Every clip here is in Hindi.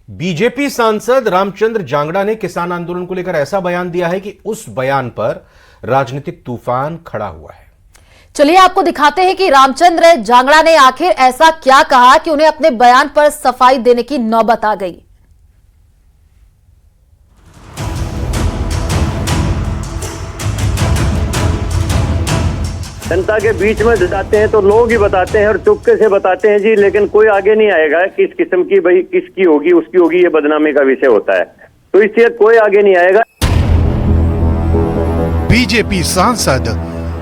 बीजेपी सांसद रामचंद्र जांगड़ा ने किसान आंदोलन को लेकर ऐसा बयान दिया है कि उस बयान पर राजनीतिक तूफान खड़ा हुआ है। चलिए आपको दिखाते हैं कि रामचंद्र जांगड़ा ने आखिर ऐसा क्या कहा कि उन्हें अपने बयान पर सफाई देने की नौबत आ गई। जनता के बीच में जाते हैं तो लोग ही बताते हैं और चुपके से बताते हैं जी, लेकिन कोई आगे नहीं आएगा। किस किस्म की भाई किसकी होगी उसकी होगी, ये बदनामी का विषय होता है, तो इससे कोई आगे नहीं आएगा। बीजेपी सांसद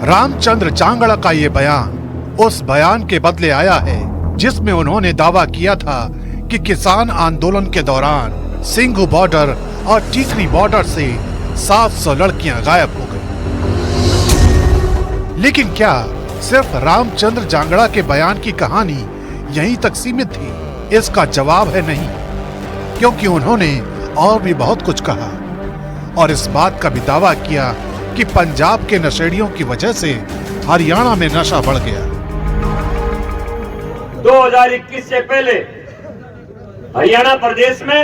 रामचंद्र जांगड़ा का ये बयान उस बयान के बदले आया है जिसमें उन्होंने दावा किया था कि किसान आंदोलन के दौरान सिंघू बॉर्डर और टीकरी बॉर्डर से 700 लड़कियां गायब हो गई। लेकिन क्या सिर्फ रामचंद्र जांगड़ा के बयान की कहानी यहीं तक सीमित थी? इसका जवाब है नहीं, क्योंकि उन्होंने और भी बहुत कुछ कहा और इस बात का भी दावा किया कि पंजाब के नशेड़ियों की वजह से हरियाणा में नशा बढ़ गया। 2021 से पहले हरियाणा प्रदेश में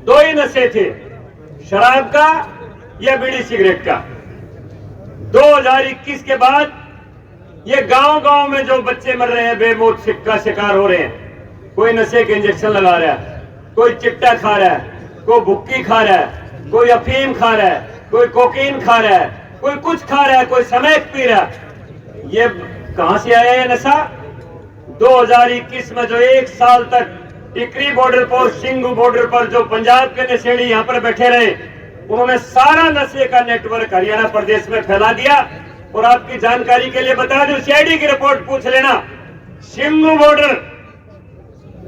दो ही नशे थे, शराब का या बीड़ी सिगरेट का। 2021 के बाद ये गांव-गांव में जो बच्चे मर रहे हैं, बेमौत का शिकार हो रहे हैं, कोई नशे के इंजेक्शन लगा रहा है, कोई चिट्टा खा रहा है, कोई भुक्की खा रहा है, कोई अफीम खा रहा है, कोई कोकीन खा रहा है, कोई कुछ खा रहा है, कोई स्मैक पी रहा है। ये कहां से आया है नशा? 2021 में जो एक साल तक टिकरी बॉर्डर पर, सिंघू बॉर्डर पर जो पंजाब के नशेड़ी यहां पर बैठे रहे, उन्होंने सारा नशे का नेटवर्क हरियाणा प्रदेश में फैला दिया। और आपकी जानकारी के लिए बता दूं, सीआईडी की रिपोर्ट पूछ लेना, सिंघू बॉर्डर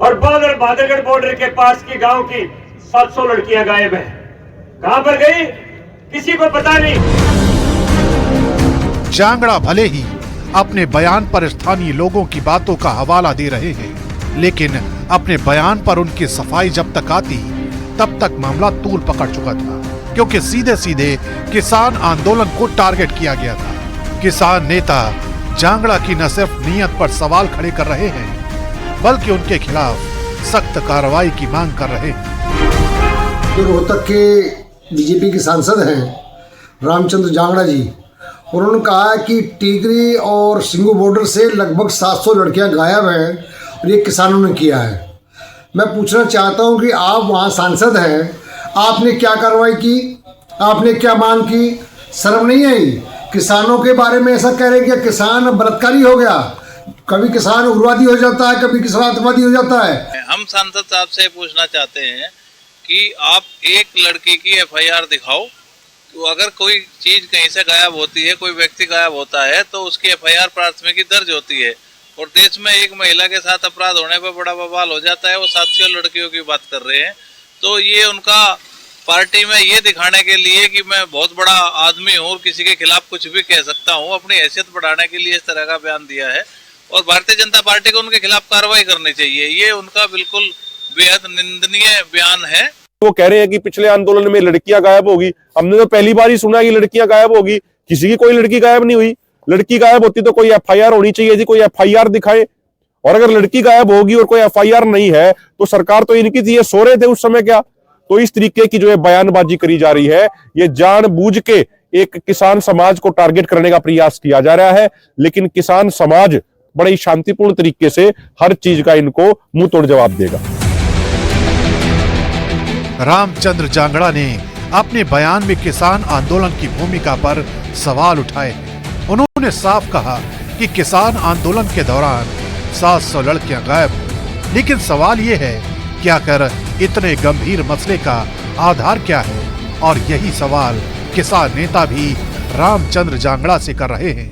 और बॉर्डर भादरगढ़ बॉर्डर के पास की गांव की 700 लड़कियां गायब है। कहां पर गई किसी को पता नहीं। जांगड़ा भले ही अपने बयान पर स्थानीय लोगों की बातों का हवाला दे रहे हैं, लेकिन अपने बयान पर उनकी सफाई जब तक आती तब तक मामला तूल पकड़ चुका था, क्योंकि सीधे सीधे किसान आंदोलन को टारगेट किया गया था। किसान नेता जांगड़ा की न सिर्फ नीयत पर सवाल खड़े कर रहे हैं, बल्कि उनके खिलाफ सख्त कार्रवाई की मांग कर रहे हैं। जो रोहतक के बीजेपी के सांसद हैं रामचंद्र जांगड़ा जी, उन्होंने कहा कि टीकरी और सिंघू बॉर्डर से लगभग 700 लड़कियां गायब हैं और ये किसानों ने किया है। मैं पूछना चाहता हूं कि आप वहां सांसद हैं, आपने क्या कार्रवाई की, आपने क्या मांग की? शर्म नहीं आई? किसानों के बारे में ऐसा कह रहे हैं कि किसान बलात्कारी हो गया, कभी किसान उग्रवादी हो जाता है, कभी किसान आतंकवादी हो जाता है। हम सांसद साहब से पूछना चाहते हैं कि आप एक लड़की की एफआईआर दिखाओ, तो अगर कोई चीज कहीं से गायब होती है, कोई व्यक्ति गायब होता है, तो उसकी एफआईआर प्राथमिकी दर्ज होती है। और देश में एक महिला के साथ अपराध होने पर बड़ा बवाल हो जाता है। वो 700 लड़कियों की बात कर रहे हैं, तो ये उनका पार्टी में ये दिखाने के लिए कि मैं बहुत बड़ा आदमी हूँ, किसी के खिलाफ कुछ भी कह सकता हूँ, अपनी हैसियत बढ़ाने के लिए इस तरह का बयान दिया है। और भारतीय जनता पार्टी को उनके खिलाफ कार्रवाई करनी चाहिए। ये उनका बिल्कुल बेहद निंदनीय बयान है। वो कह रहे हैं कि पिछले आंदोलन में लड़कियां गायब होगी। हमने तो पहली बार ही सुना कि लड़कियां गायब होगी। किसी की कोई लड़की गायब नहीं हुई। लड़की गायब होती तो कोई एफआईआर होनी चाहिए थी, कोई एफआईआर दिखाए। और अगर लड़की गायब होगी और कोई एफआईआर नहीं है तो सरकार तो इनकी थी, ये सो रहे थे उस समय क्या? तो इस तरीके की जो है बयानबाजी करी जा रही है, ये जानबूझ के एक किसान समाज को टारगेट करने का प्रयास किया जा रहा है। लेकिन किसान समाज बड़े ही शांतिपूर्ण तरीके से हर चीज का इनको मुंह तोड़ जवाब देगा। रामचंद्र जांगड़ा ने अपने बयान में किसान आंदोलन की भूमिका पर सवाल उठाए। उन्होंने साफ कहा कि किसान आंदोलन के दौरान 700 लड़कियां गायब हुई। लेकिन सवाल ये है कि आखिर इतने गंभीर मसले का आधार क्या है? और यही सवाल किसान नेता भी रामचंद्र जांगड़ा से कर रहे हैं।